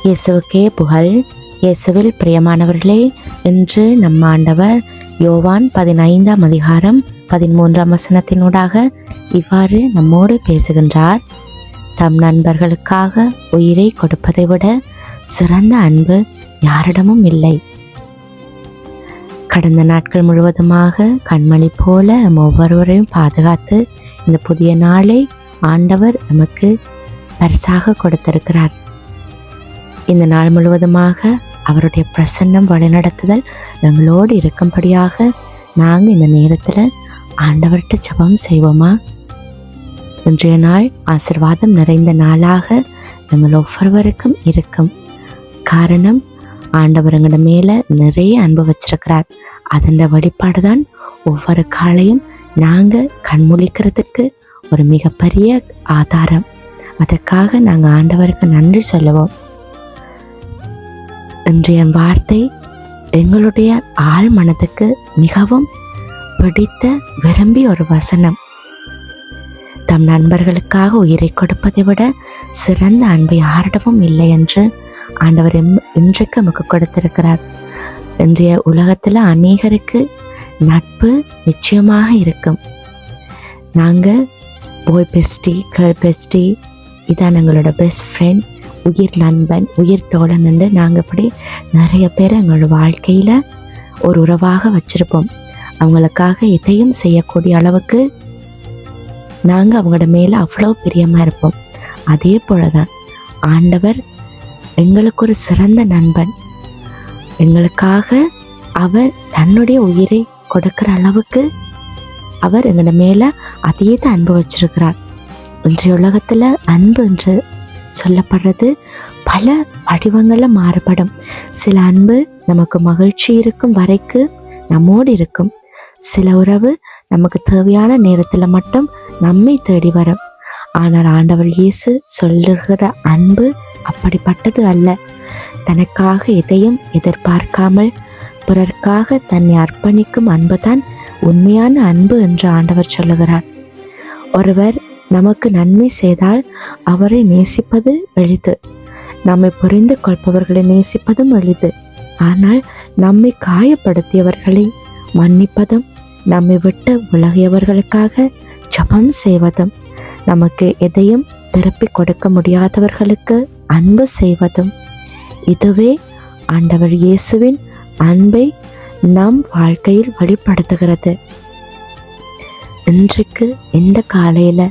இயேசுவுக்கே புகழ். இயேசுவில் பிரியமானவர்களே, இன்று நம் ஆண்டவர் யோவான் 15ஆம் அதிகாரம் 13ஆம் வசனத்தினூடாக இவ்வாறு நம்மோடு பேசுகின்றார். தம் நண்பர்களுக்காக உயிரை கொடுப்பதை விட சிறந்த அன்பு யாரிடமும் இல்லை. கடந்த நாட்கள் முழுவதுமாக கண்மணி போல ஒவ்வொருவரையும் பாதுகாத்து இந்த புதிய நாளை ஆண்டவர் நமக்கு பரிசாக கொடுத்திருக்கிறார். இந்த நாள் முழுவதுமாக அவருடைய பிரசன்னம் வழிநடத்துதல் எங்களோடு இருக்கும்படியாக நாங்கள் இந்த நேரத்தில் ஆண்டவர்கிட்ட ஜெபம் செய்வோமா? இன்றைய நாள் ஆசீர்வாதம் நிறைந்த நாளாக எங்கள் ஒவ்வொருவருக்கும் இருக்கும். காரணம், ஆண்டவர் எங்களோட மேலே நிறைய அன்பு வச்சிருக்கிறார். அதன் வெளிப்பாடு தான் ஒவ்வொரு காலையும் நாங்கள் கண்முழிக்கிறதுக்கு ஒரு மிகப்பெரிய ஆதாரம். அதற்காக நாங்கள் ஆண்டவருக்கு நன்றி சொல்லுவோம். இன்றைய வார்த்தை எங்களுடைய ஆழ் மனதுக்கு மிகவும் பிடித்த விரும்பிய ஒரு வசனம். தம் நண்பர்களுக்காக உயிரை கொடுப்பதை விட சிறந்த அன்பு யாரிடமும் இல்லை என்று ஆண்டவர் இன்றைக்கு நமக்கு கொடுத்திருக்கிறார். இன்றைய உலகத்தில் அநேகருக்கு நட்பு நிச்சயமாக இருக்கும். நாங்கள் பாய் பெஸ்டி, கேர்ள் பெஸ்டி, இதான் எங்களோட பெஸ்ட் ஃப்ரெண்ட், உயிர் நண்பன், உயிர் தோழன் என்று நாங்கள் இப்படி நிறைய பேர் எங்களோட வாழ்க்கையில் ஒரு உறவாக வச்சுருப்போம். அவங்களுக்காக எதையும் செய்யக்கூடிய அளவுக்கு நாங்கள் அவங்களோட மேலே அவ்வளோ பிரியமாக இருப்போம். அதே போல தான் ஆண்டவர் எங்களுக்கு ஒரு சிறந்த நண்பன். எங்களுக்காக அவர் தன்னுடைய உயிரை கொடுக்கிற அளவுக்கு அவர் எங்களோட மேலே அதே தான் அன்பு வச்சிருக்கிறார். இன்றைய உலகத்தில் அன்பு என்று சொல்லப்படுறது பல வடிவங்களில் மாறுபடும். சில அன்பு நமக்கு மகிழ்ச்சி இருக்கும் வரைக்கு நம்மோடு இருக்கும். சில உறவு நமக்கு தேவையான நேரத்தில் மட்டும் நம்மை தேடி வரும். ஆனால் ஆண்டவர் இயேசு சொல்லுகிற அன்பு அப்படிப்பட்டது அல்ல. தனக்காக எதையும் எதிர்பார்க்காமல் பிறர்க்காக தன்னை அர்ப்பணிக்கும் அன்பு தான் உண்மையான அன்பு என்று ஆண்டவர் சொல்லுகிறார். ஒருவர் நமக்கு நன்மை செய்தால் அவரை நேசிப்பது எளிது. நம்மை புரிந்து கொள்பவர்களை நேசிப்பதும் எளிது. ஆனால் நம்மை காயப்படுத்தியவர்களை மன்னிப்பதும், நம்மை விட்டு விலகியவர்களுக்காக ஜெபம் செய்வதும், நமக்கு எதையும் திருப்பி கொடுக்க முடியாதவர்களுக்கு அன்பு செய்வதும், இதுவே ஆண்டவர் இயேசுவின் அன்பை நம் வாழ்க்கையில் வெளிப்படுத்துகிறது. இன்றைக்கு இந்த காலையில்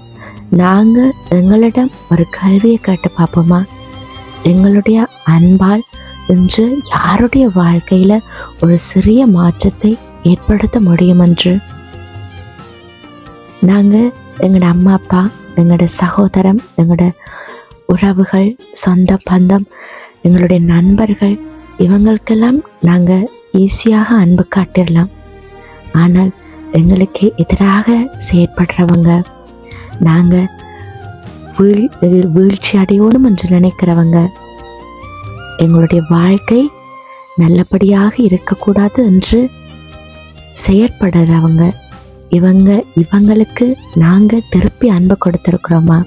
நாங்கள் எங்களிடம் ஒரு கேள்வியை கேட்டு பார்ப்போமா? எங்களுடைய அன்பால் இன்று யாருடைய வாழ்க்கையில் ஒரு சிறிய மாற்றத்தை ஏற்படுத்த முடியும் என்று. நாங்கள் எங்களோட அம்மா அப்பா, எங்களோட சகோதரம், எங்களோட உறவுகள், சொந்த பந்தம், எங்களுடைய நண்பர்கள், இவங்களுக்கெல்லாம் நாங்கள் ஈஸியாக அன்பு காட்டிடலாம். ஆனால் எங்களுக்கு எதிராக செயற்படுறவங்க, நாங்கள் வீழ்ச்சி அடையணும் என்று நினைக்கிறவங்க, எங்களுடைய வாழ்க்கை நல்லபடியாக இருக்கக்கூடாது என்று செயற்படுறவங்க, இவங்களுக்கு நாங்கள் திருப்பி அன்பு கொடுத்துருக்குறோமா?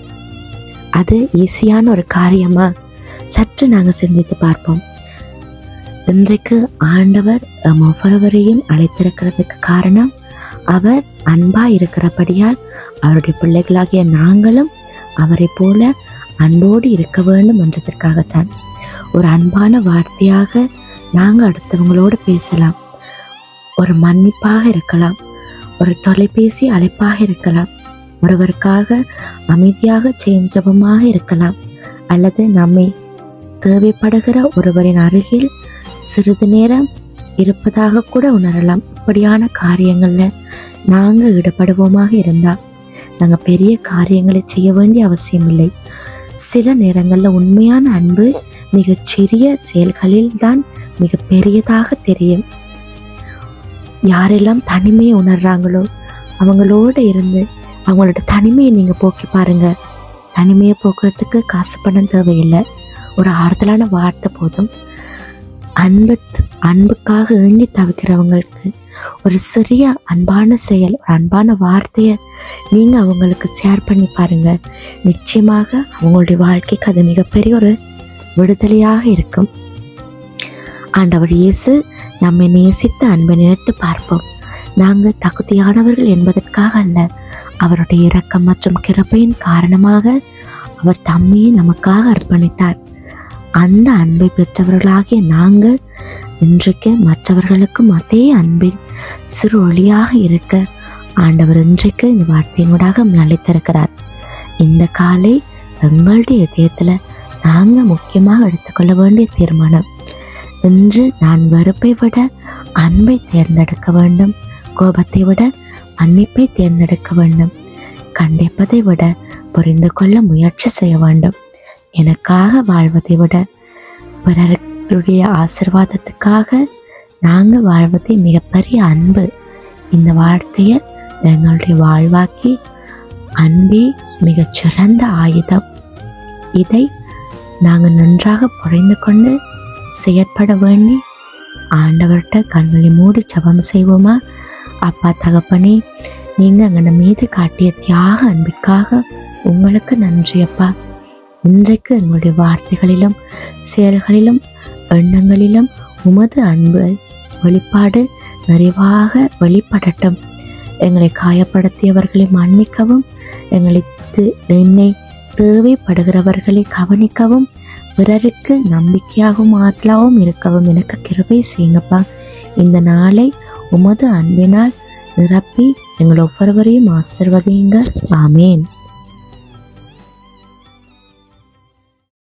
அது ஈஸியான ஒரு காரியமா? சற்று நாங்கள் சிந்தித்து பார்ப்போம். இன்றைக்கு ஆண்டவர் ஒவ்வொருவரையும் அழைத்திருக்கிறதுக்கு காரணம், அவர் அன்பாக இருக்கிறபடியால் அவருடைய பிள்ளைகளாகிய நாங்களும் அவரை போல அன்போடு இருக்க வேண்டும் என்றதற்காகத்தான். ஒரு அன்பான வார்த்தையாக நாங்கள் அடுத்தவங்களோடு பேசலாம். ஒரு மன்னிப்பாக இருக்கலாம். ஒரு தொலைபேசி அழைப்பாக இருக்கலாம். ஒருவருக்காக அமைதியாக ஜெபமாக இருக்கலாம். அல்லது நம்மை தேவைப்படுகிற ஒருவரின் அருகில் சிறிது நேரம் இருப்பதாக கூட உணரலாம். இப்படியான காரியங்களில் நாங்கள் ஈடுபடுவோமாக இருந்தால் நாங்கள் பெரிய காரியங்களை செய்ய வேண்டிய அவசியம் இல்லை. சில நேரங்களில் உண்மையான அன்பு மிகச்சிறிய செயல்களில் தான் மிக பெரியதாக தெரியும். யாரெல்லாம் தனிமையை உணர்றாங்களோ அவங்களோடு இருந்து அவங்களோட தனிமையை நீங்கள் போக்கி பாருங்கள். தனிமையை போக்குறதுக்கு காசு பணம் தேவையில்லை. ஒரு ஆறுதலான வார்த்தை போதும். அன்புக்காக ஏங்கி தவிக்கிறவங்களுக்கு ஒரு சிறிய அன்பான செயல், ஒரு அன்பான வார்த்தையை நீங்கள் அவங்களுக்கு ஷேர் பண்ணி பாருங்கள். நிச்சயமாக அவங்களுடைய வாழ்க்கைக்கு அது மிகப்பெரிய ஒரு விடுதலையாக இருக்கும். ஆண்டவர் இயேசு நம்மை நேசித்த அன்பை நினைத்து பார்ப்போம். நாங்கள் தகுதியானவர்கள் என்பதற்காக அல்ல, அவருடைய இரக்கம் மற்றும் கிருபையின் காரணமாக அவர் தம்மையை நமக்காக அர்ப்பணித்தார். அந்த அன்பை பெற்றவர்களாகிய நாங்கள் இன்றைக்கு மற்றவர்களுக்கும் அதே அன்பின் சிறு ஒளியாக இருக்க ஆண்டவர் இன்றைக்கு இந்த வார்த்தையினூடாக அழைத்திருக்கிறார். இந்த காலை எங்களுடைய இதயத்தில் நாங்கள் முக்கியமாக எடுத்துக்கொள்ள வேண்டிய தீர்மானம், இன்று நான் வெறுப்பை விட அன்பை தேர்ந்தெடுக்க வேண்டும், கோபத்தை விட மன்னிப்பை தேர்ந்தெடுக்க வேண்டும், கண்டிப்பதை விட புரிந்து கொள்ள முயற்சி செய்ய வேண்டும், எனக்காக வாழ்வதை விட பிறருடைய ஆசீர்வாதத்துக்காக நாங்கள் வாழ்வதே மிகப்பெரிய அன்பு. இந்த வார்த்தையை எங்களுடைய வாழ்வாக்கி அன்பே மிகச்சிறந்த ஆயுதம். இதை நாங்கள் நன்றாக புரிந்து கொண்டு செயற்பட வேண்டி ஆண்டவர்கிட்ட கண்களை மூடி ஜெபம் செய்வோமா? அப்பா தகப்பனே, நீங்கள் எங்கள மீது காட்டிய தியாக அன்பிற்காக உங்களுக்கு நன்றி அப்பா. இன்றைக்கு எங்களுடைய வார்த்தைகளிலும் செயல்களிலும் எண்ணங்களிலும் உமது அன்பு வெளிப்பாடு நிறைவாக வெளிப்படட்டும். எங்களை காயப்படுத்தியவர்களை மன்னிக்கவும், என்னை தேவைப்படுகிறவர்களை கவனிக்கவும், பிறருக்கு நம்பிக்கையாகவும் ஆற்றலாகவும் இருக்கவும் எனக்கு கிருபை செய்யுங்கப்பா. இந்த நாளை உமது அன்பினால் நிரப்பி எங்கள் ஒவ்வொருவரையும் ஆசீர்வதியுங்க. ஆமேன்.